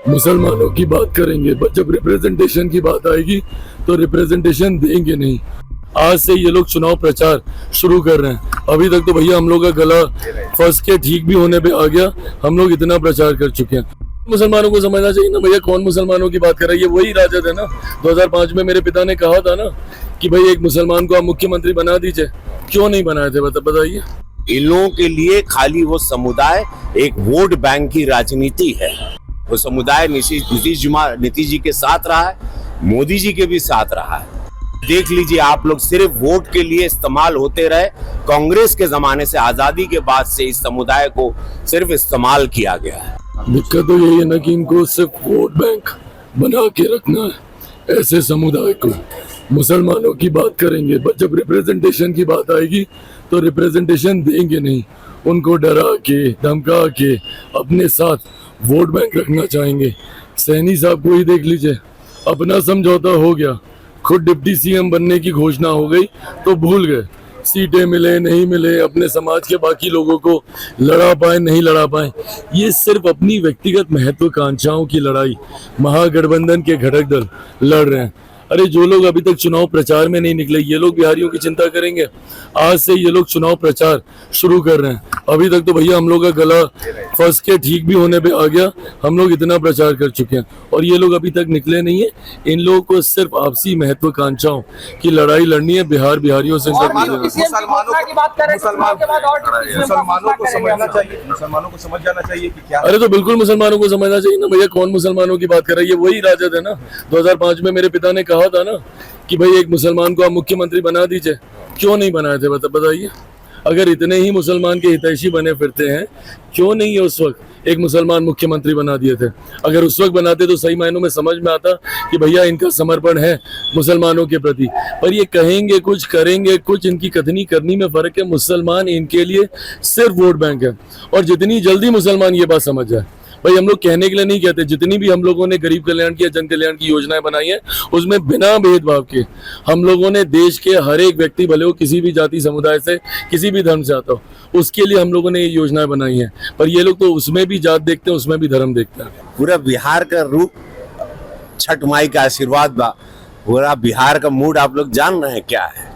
मुसलमानों की बात करेंगे, बट जब रिप्रेजेंटेशन की बात आएगी तो रिप्रेजेंटेशन देंगे नहीं। आज से ये लोग चुनाव प्रचार शुरू कर रहे हैं। अभी तक तो भैया हम लोग का गला फंस के ठीक भी होने पे आ गया। हम लोग इतना प्रचार कर चुके हैं। मुसलमानों को समझना चाहिए ना भैया, कौन मुसलमानों की बात कर रहा है? ये वही राजद है ना। 2005 में मेरे पिता ने कहा था ना कि भाई एक मुसलमान को आप मुख्यमंत्री बना दीजिए। क्यों नहीं बनाए थे बताइए। इन लोगों के लिए खाली वो समुदाय एक वोट बैंक की राजनीति है। वो समुदाय नीतीश जी के साथ रहा है, मोदी जी के भी साथ रहा है। देख लीजिए आप लोग, सिर्फ वोट के लिए इस्तेमाल होते रहे। कांग्रेस के जमाने से, आजादी के बाद से इस समुदाय को सिर्फ इस्तेमाल किया गया है। दिक्कत तो यही है ना कि इनको सिर्फ वोट बैंक बना के रखना है ऐसे समुदाय को। मुसलमानों की बात करेंगे, बट जब रिप्रेजेंटेशन की बात आएगी तो रिप्रेजेंटेशन देंगे नहीं। उनको डरा के धमका के अपने साथ वोट बैंक रखना चाहेंगे। सैनी साहब को ही देख लीजिए, अपना समझौता हो गया, खुद डिप्टी सीएम बनने की घोषणा हो गई तो भूल गए। सीटें मिले नहीं मिले, अपने समाज के बाकी लोगों को लड़ा पाए नहीं लड़ा पाए। ये सिर्फ अपनी व्यक्तिगत महत्वाकांक्षाओं की लड़ाई महागठबंधन के घटक दल लड़ रहे हैं। अरे जो लोग अभी तक चुनाव प्रचार में नहीं निकले, ये लोग बिहारियों की चिंता करेंगे। आज से ये लोग चुनाव प्रचार शुरू कर रहे हैं। अभी तक तो भैया हम लोग का गला फंस के ठीक भी होने पे आ गया। हम लोग इतना प्रचार कर चुके हैं और ये लोग अभी तक निकले नहीं है। इन लोगों को सिर्फ आपसी महत्वाकांक्षाओं की लड़ाई लड़नी है। बिहारियों से मुसलमानों को समझ जाना चाहिए कि क्या। अरे तो बिल्कुल मुसलमानों को समझना चाहिए ना भैया, कौन मुसलमानों की बात कर रहा है? ये वही राजद है ना। 2005 में मेरे पिता ने कहा था ना कि भाई एक मुसलमान को आप मुख्यमंत्री बना दीजिए। क्यों नहीं बनाए थे बताइए। अगर इतने ही मुसलमान के हितैषी बने फिरते हैं, क्यों नहीं है उस वक्त एक मुसलमान मुख्यमंत्री बना दिए थे? अगर उस वक्त बनाते तो सही मायनों में समझ में आता कि भैया इनका समर्पण है मुसलमानों के प्रति। पर ये कहेंगे कुछ, करेंगे कुछ, इनकी कथनी करनी में फर्क है। मुसलमान इनके लिए सिर्फ वोट बैंक है। और जितनी जल्दी मुसलमान ये बात समझ जाए, भाई हम लोग कहने के लिए नहीं कहते, जितनी भी हम लोगों ने गरीब कल्याण की या जन कल्याण की योजनाएं बनाई हैं, उसमें बिना भेदभाव के हम लोगों ने देश के हर एक व्यक्ति, भले वो किसी भी जाति समुदाय से, किसी भी धर्म से आता हो, उसके लिए हम लोगों ने ये योजनाएं बनाई हैं। पर ये लोग तो उसमें भी जात देखते हैं, उसमें भी धर्म देखते हैं। पूरा बिहार का रूप छठ माई का आशीर्वाद बा। पूरा बिहार का मूड आप लोग जान रहे हैं क्या है।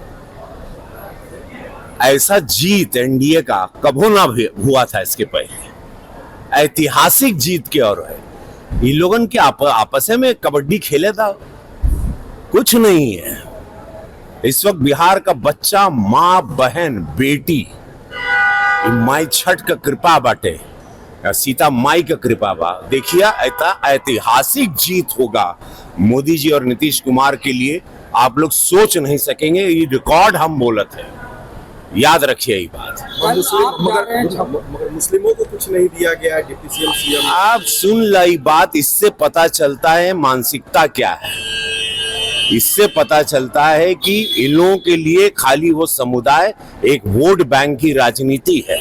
ऐसा जीत एनडीए का कभी ना हुआ था इसके पहले। ऐतिहासिक जीत की ओर है। इन लोगों के आपस में कबड्डी खेले था, कुछ नहीं है। इस वक्त बिहार का बच्चा, माँ, बहन, बेटी, माई छठ का कृपा बाटे, सीता माई का कृपा बा। देखिए ऐतिहासिक जीत होगा मोदी जी और नीतीश कुमार के लिए। आप लोग सोच नहीं सकेंगे। ये रिकॉर्ड हम बोलत है, याद रखिए ये बात। मगर मुस्लिमों को कुछ नहीं दिया गया डिप्टी सीएम। आप सुन लाई बात, इससे पता चलता है मानसिकता क्या है। इससे पता चलता है कि इन लोगों के लिए खाली वो समुदाय एक वोट बैंक की राजनीति है।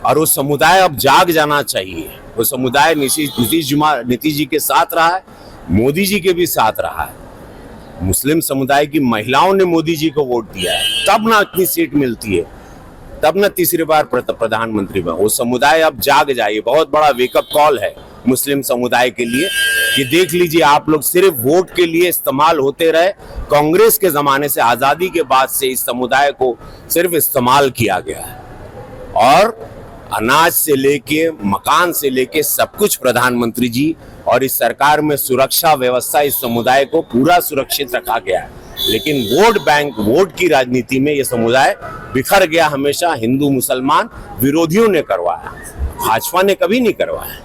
और वो समुदाय अब जाग जाना चाहिए। वो समुदाय नीतीश जी के साथ रहा है, मोदी जी के भी साथ रहा है। मुस्लिम समुदाय की महिलाओं ने मोदी जी को वोट दिया है, तब ना इतनी सीट मिलती है, तब ना तीसरी बार प्रधानमंत्री बना। वो समुदाय अब जाग जाए। बहुत बड़ा वेकअप कॉल है मुस्लिम समुदाय के लिए कि देख लीजिए आप लोग, सिर्फ वोट के लिए इस्तेमाल होते रहे। कांग्रेस के जमाने से, आजादी के बाद से इस समुदाय को सिर्फ इस्तेमाल किया गया है। और अनाज से लेके, मकान से लेके सब कुछ प्रधानमंत्री जी और इस सरकार में सुरक्षा व्यवस्था, इस समुदाय को पूरा सुरक्षित रखा गया है। लेकिन वोट बैंक, वोट की राजनीति में यह समुदाय बिखर गया। हमेशा हिंदू मुसलमान विरोधियों ने करवाया, भाजपा ने कभी नहीं करवाया।